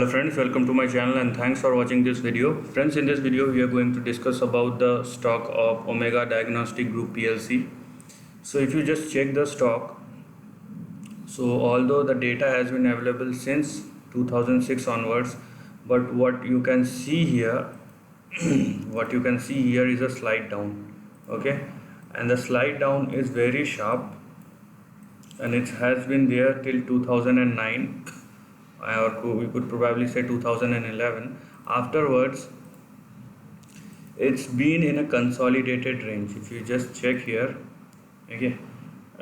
Hello friends, welcome to my channel and thanks for watching this video. Friends, in this video we are going to discuss about the stock of Omega Diagnostic Group PLC. So if you just check the stock, so although the data has been available since 2006 onwards, but what you can see here what you can see here is a slide down. Okay, and the slide down is very sharp and it has been there till 2009, or we could probably say 2011. Afterwards it's been in a consolidated range. If you just check here, okay,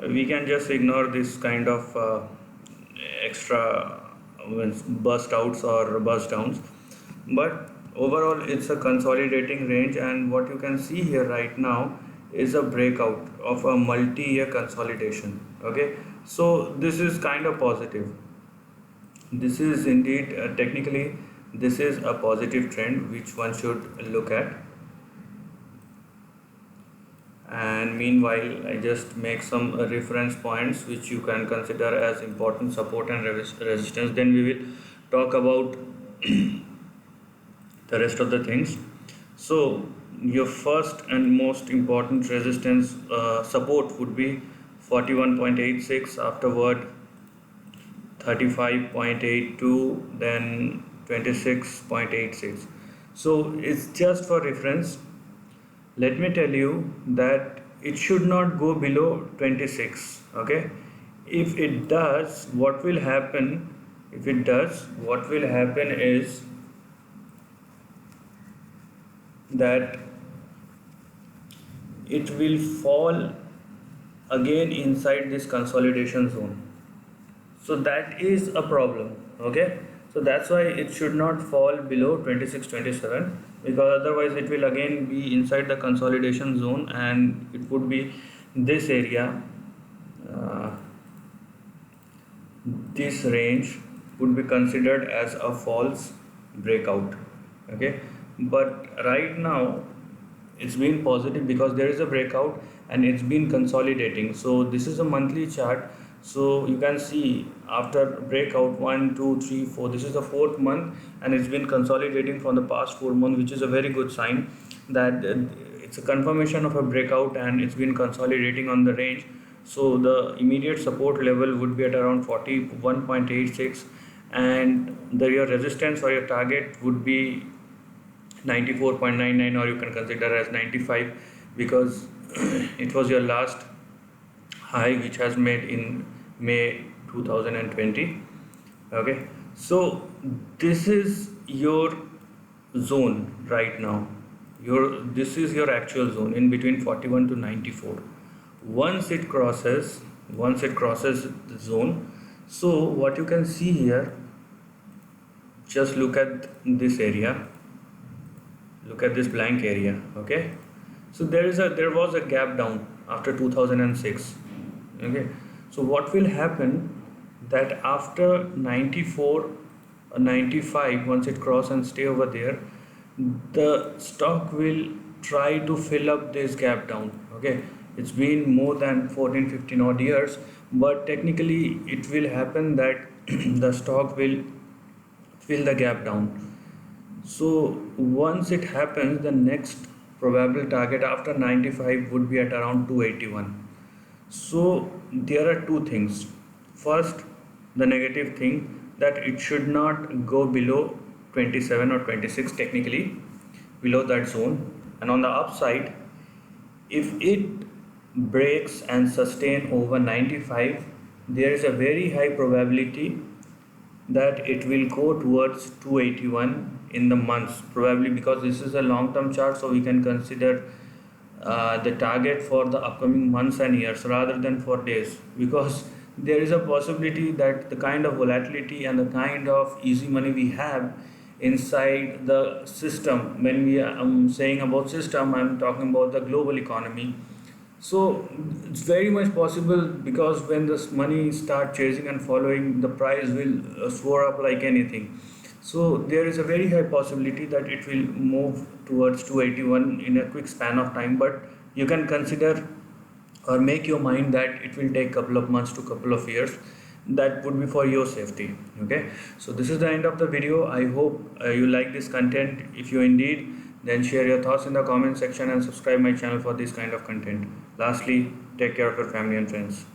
we can just ignore this kind of extra burst outs or burst downs, but overall it's a consolidating range. And what you can see here right now is a breakout of a multi-year consolidation. Okay, so this is kind of positive. This is indeed technically this is a positive trend which one should look at. And meanwhile I just make some reference points which you can consider as important support and resistance. Then we will talk about the rest of the things. So your first and most important resistance support would be 41.86, afterward 35.82, then 26.86. so it's just for reference. Let me tell you that it should not go below 26. Okay, if it does, what will happen? If it does, what will happen is that it will fall again inside this consolidation zone. So that is a problem. Okay, so that's why it should not fall below 26-27, because otherwise it will again be inside the consolidation zone and it would be this area. This range would be considered as a false breakout. Okay, but right now it's been positive because there is a breakout and it's been consolidating. So this is a monthly chart. So you can see after breakout 1 2 3 4, this is the fourth month and it's been consolidating from the past 4 months, which is a very good sign that it's a confirmation of a breakout and it's been consolidating on the range. So the immediate support level would be at around 41.86, and your resistance or your target would be 94.99, or you can consider as 95, because it was your last high which has made in May 2020. Okay, so this is your zone right now. This is your actual zone in between 41 to 94. Once it crosses the zone, so what you can see here, just look at this area, look at this blank area. Okay, so there was a gap down after 2006. Okay, so what will happen, that after 94 or 95, once it cross and stay over there, the stock will try to fill up this gap down. Okay, it's been more than 14-15 odd years, but technically it will happen that the stock will fill the gap down. So once it happens, the next probable target after 95 would be at around 281. So there are two things. First, the negative thing, that it should not go below 27 or 26, technically below that zone. And on the upside, if it breaks and sustain over 95, there is a very high probability that it will go towards 281 in the months, probably, because this is a long-term chart, so we can consider the target for the upcoming months and years rather than for days, because there is a possibility that the kind of volatility and the kind of easy money we have inside the system, when we am saying about system, I'm talking about the global economy. So it's very much possible, because when this money start chasing and following, the price will soar up like anything. So there is a very high possibility that it will move towards 281 in a quick span of time. But you can consider or make your mind that it will take couple of months to couple of years, that would be for your safety. Okay, so this is the end of the video. I hope you like this content. If you indeed, then share your thoughts in the comment section and subscribe my channel for this kind of content. Lastly, take care of your family and friends.